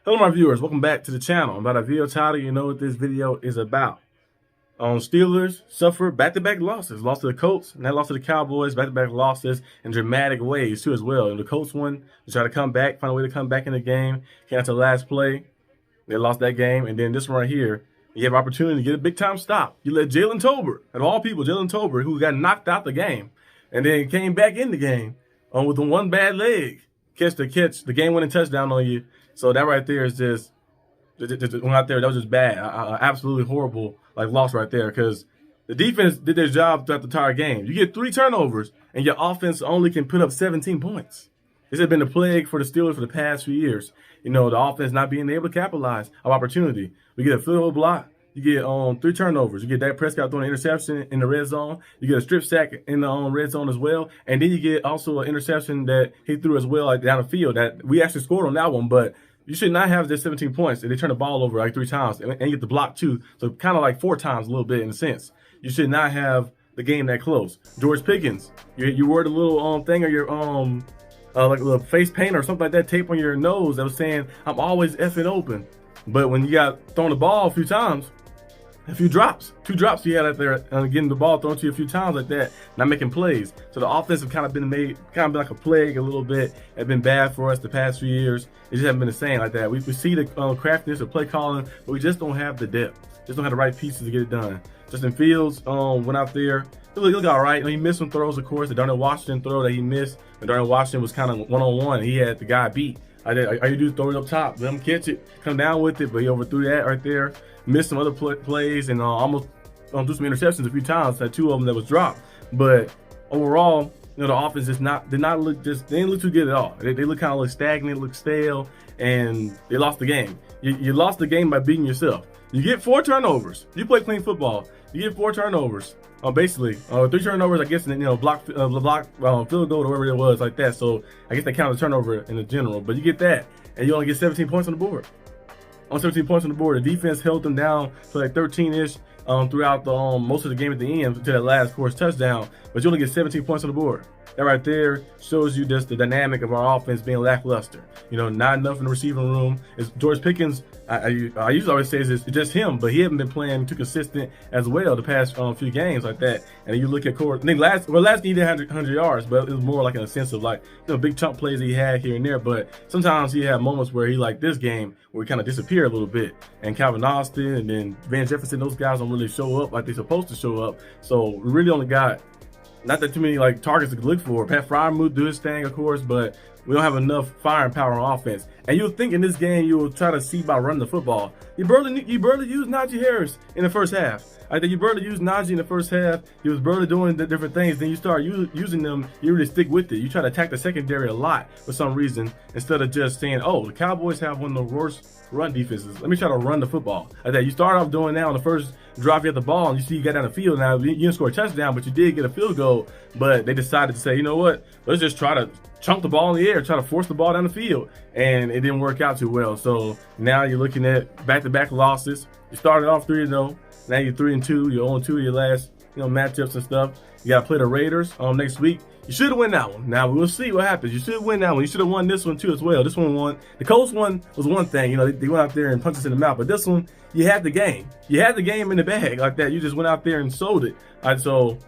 Hello my viewers, welcome back to the channel. About a video title, you know what this video is about. Steelers suffered back-to-back losses. Lost to the Colts, and that lost to the Cowboys, back-to-back losses in dramatic ways too as well. And the Colts won, they tried to come back, find a way to come back in the game, came out to the last play. They lost that game, and then this one right here, you have an opportunity to get a big-time stop. You let Jalen Tolbert, of all people, Jalen Tolbert, who got knocked out the game, and then came back in the game with the one bad leg, catch the game-winning touchdown on you. So that right there is just went out there. That was just bad, absolutely horrible, loss right there. Because the defense did their job throughout the entire game. You get 3 turnovers, and your offense only can put up 17 points. This has been a plague for the Steelers for the past few years. You know, the offense not being able to capitalize on opportunity. We get a field goal block. You get 3 turnovers. You get Dak Prescott throwing an interception in the red zone. You get a strip sack in the red zone as well. And then you get also an interception that he threw as well, down the field, that we actually scored on that one. But you should not have just 17 points. And they turn the ball over 3 times and you get the block too. So kind of 4 times a little bit in a sense. You should not have the game that close. George Pickens, you wore the little thing or your like a little face paint or something like that, tape on your nose that was saying, "I'm always effing open." But when you got thrown the ball a few times, a few drops, 2 drops you had out there, getting the ball thrown to you a few times like that, not making plays. So the offense have kind of been like a plague a little bit. It's been bad for us the past few years. It just hasn't been the same like that. We see the craftiness of play calling, but we just don't have the depth. Just don't have the right pieces to get it done. Justin Fields went out there. He looked all right. He missed some throws, of course. The Darnell Washington throw that he missed. And Darnell Washington was kind of one-on-one. He had the guy beat. All you do is throw it up top, let him catch it, come down with it, but he overthrew that right there. Missed some other plays and almost threw some interceptions a few times. Had 2 of them that was dropped. But overall, you know, the offense didn't look too good at all. They look kind of stagnant, look stale, and they lost the game. You lost the game by beating yourself. You get 4 turnovers. You play clean football. You get 4 turnovers. Basically, 3 turnovers, I guess, and block field goal or whatever it was like that. So I guess they count as turnover in the general. But you get that, and you only get 17 points on the board. On 17 points on the board, the defense held them down to 13-ish throughout the most of the game at the end to that last, of course, touchdown. But you only get 17 points on the board. That right there shows you just the dynamic of our offense being lackluster. You know, not enough in the receiving room. It's George Pickens. I usually always say it's just him, but he hasn't been playing too consistent as well the past few games like that. And you look at Core. I think last game he did 100 yards, but it was more in a sense of big chunk plays that he had here and there. But sometimes he had moments where he this game where he kind of disappear a little bit. And Calvin Austin and then Van Jefferson, those guys don't really show up like they're supposed to show up. So we really only got not that too many targets to look for. Pat Fryermuth do his thing, of course, but we don't have enough firing power on offense. And you'll think in this game you'll try to see by running the football. You barely used Najee Harris in the first half. I think you barely used Najee in the first half. He was barely doing the different things. Then you start using them. You really stick with it. You try to attack the secondary a lot for some reason instead of just saying, "Oh, the Cowboys have one of the worst run defenses. Let me try to run the football." Like that. You start off doing that on the first drive. You have the ball, and you see you got down the field. Now you didn't score a touchdown, but you did get a field goal. But they decided to say, "You know what? Let's just try to chunk the ball in the air, try to force the ball down the field," and it didn't work out too well. So now you're looking at back-to-back losses. You started off 3-0. Now you're 3-2. You're 0-2 your last matchups and stuff. You got to play the Raiders next week. You should have won that one. Now we'll see what happens. You should win that one. You should have won this one too as well. This one won. The Colts one was one thing. You know, they went out there and punched us in the mouth. But this one, you had the game. You had the game in the bag like that. You just went out there and sold it. So.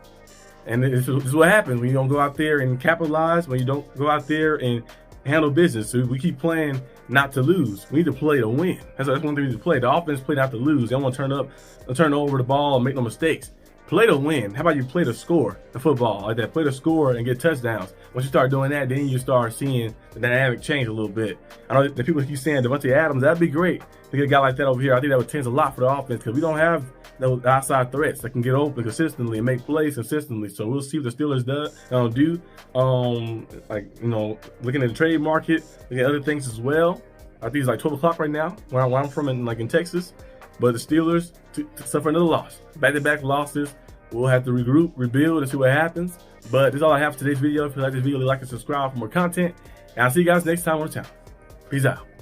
And this is what happens when you don't go out there and capitalize, when you don't go out there and handle business. So we keep playing not to lose. We need to play to win. That's one thing we need to play. The offense play not to lose. They don't want to turn over the ball and make no mistakes. Play to win. How about you play to score the football like that? Play to score and get touchdowns. Once you start doing that, then you start seeing the dynamic change a little bit. I know that people keep saying Devontae Adams, that'd be great to get a guy like that over here. I think that would change a lot for the offense because we don't have those outside threats that can get open consistently and make plays consistently. So we'll see what the Steelers do. Looking at the trade market, looking at other things as well. I think it's 12 o'clock right now where I'm from in Texas. But the Steelers to suffer another loss. Back-to-back losses. We'll have to regroup, rebuild, and see what happens. But that's all I have for today's video. If you like this video, like and subscribe for more content. And I'll see you guys next time on the channel. Peace out.